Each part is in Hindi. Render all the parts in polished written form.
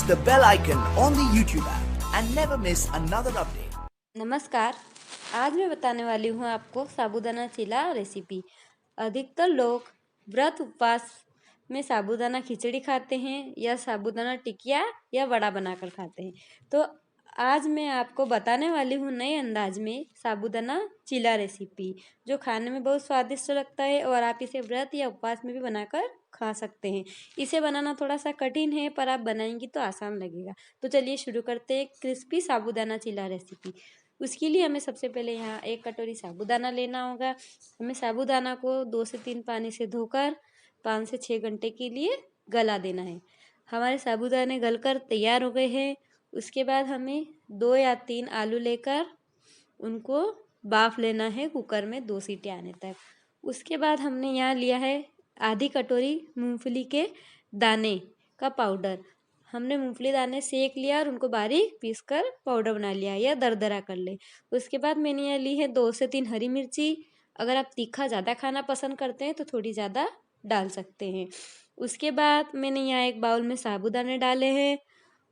the bell icon on the YouTube app and never miss another update. नमस्कार। आज मैं बताने वाली हूँ आपको साबूदाना चिला रेसिपी। अधिकतर लोग व्रत उपवास में साबूदाना खिचड़ी खाते हैं या साबूदाना टिकिया या वड़ा बनाकर खाते हैं। तो आज मैं आपको बताने वाली हूँ नए अंदाज में साबूदाना चिला रेसिपी, जो खाने में बहुत स्वादिष्ट लगता है और आप इसे व्रत या उपवास में भी बनाकर खा सकते हैं। इसे बनाना थोड़ा सा कठिन है, पर आप बनाएंगी तो आसान लगेगा। तो चलिए शुरू करते हैं क्रिस्पी साबूदाना चिला रेसिपी। उसके लिए हमें सबसे पहले यहाँ 1 कटोरी साबूदाना लेना होगा। हमें साबूदाना को 2 से 3 पानी से धोकर 5 से 6 घंटे के लिए गला देना है। हमारे साबूदाने गलकर तैयार हो गए हैं। उसके बाद हमें 2 या 3 आलू लेकर उनको बाफ लेना है कुकर में 2 सीटी आने तक। उसके बाद हमने यहाँ लिया है आधी कटोरी मूंगफली के दाने का पाउडर। हमने मूंगफली दाने सेक लिया और उनको बारीक पीसकर पाउडर बना लिया या दरदरा कर ले। उसके बाद मैंने यहाँ ली है 2 से 3 हरी मिर्ची। अगर आप तीखा ज़्यादा खाना पसंद करते हैं तो थोड़ी ज़्यादा डाल सकते हैं। उसके बाद मैंने यहाँ एक बाउल में साबूदाने डाले हैं।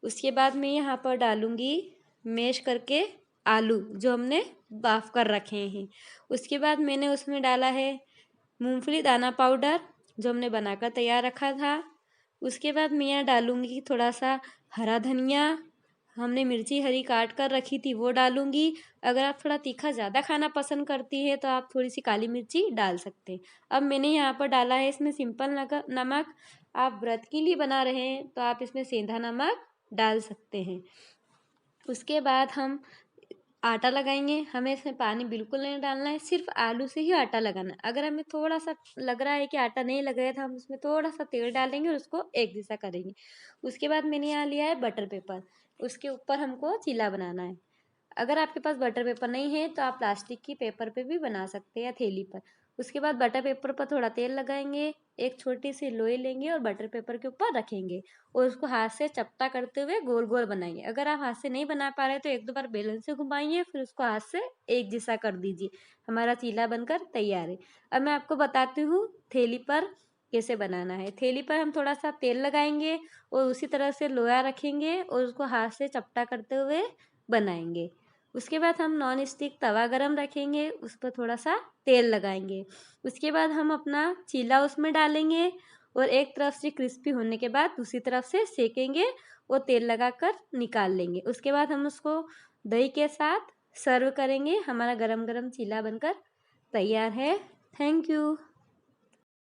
उसके बाद मैं यहाँ पर डालूँगी मैश करके आलू जो हमने बाफ कर रखे हैं। उसके बाद मैंने उसमें डाला है मूंगफली दाना पाउडर जो हमने बनाकर तैयार रखा था। उसके बाद मैं यहाँ डालूँगी थोड़ा सा हरा धनिया, हमने मिर्ची हरी काट कर रखी थी वो डालूँगी। अगर आप थोड़ा तीखा ज़्यादा खाना पसंद करती है तो आप थोड़ी सी काली मिर्ची डाल सकते हैं। अब मैंने यहाँ पर डाला है इसमें सिंपल नमक। आप व्रत के लिए बना रहे हैं तो आप इसमें सेंधा नमक डाल सकते हैं। उसके बाद हम आटा लगाएंगे। हमें इसमें पानी बिल्कुल नहीं डालना है, सिर्फ आलू से ही आटा लगाना है। अगर हमें थोड़ा सा लग रहा है कि आटा नहीं लग गया तो हम उसमें थोड़ा सा तेल डालेंगे और उसको एक जैसा करेंगे। उसके बाद मैंने यहाँ लिया है बटर पेपर, उसके ऊपर हमको चिला बनाना है। अगर आपके पास बटर पेपर नहीं है तो आप प्लास्टिक की पेपर पे भी बना सकते हैं या थैली पर। उसके बाद बटर पेपर पर थोड़ा तेल लगाएंगे, एक छोटी सी लोई लेंगे और बटर पेपर के ऊपर रखेंगे और उसको हाथ से चपटा करते हुए गोल गोल बनाएंगे। अगर आप हाथ से नहीं बना पा रहे तो 1-2 बार बेलन से घुमाइए, फिर उसको हाथ से एक जैसा कर दीजिए। हमारा चीला बनकर तैयार है। अब मैं आपको बताती हूँ थैली पर कैसे बनाना है। थैली पर हम थोड़ा सा तेल लगाएंगे और उसी तरह से लोया रखेंगे और उसको हाथ से चपटा करते हुए बनाएंगे। उसके बाद हम नॉन स्टिक तवा गरम रखेंगे, उस पर थोड़ा सा तेल लगाएंगे। उसके बाद हम अपना चीला उसमें डालेंगे और एक तरफ से क्रिस्पी होने के बाद दूसरी तरफ से सेकेंगे और तेल लगाकर निकाल लेंगे। उसके बाद हम उसको दही के साथ सर्व करेंगे। हमारा गरम गरम चीला बनकर तैयार है। Thank you.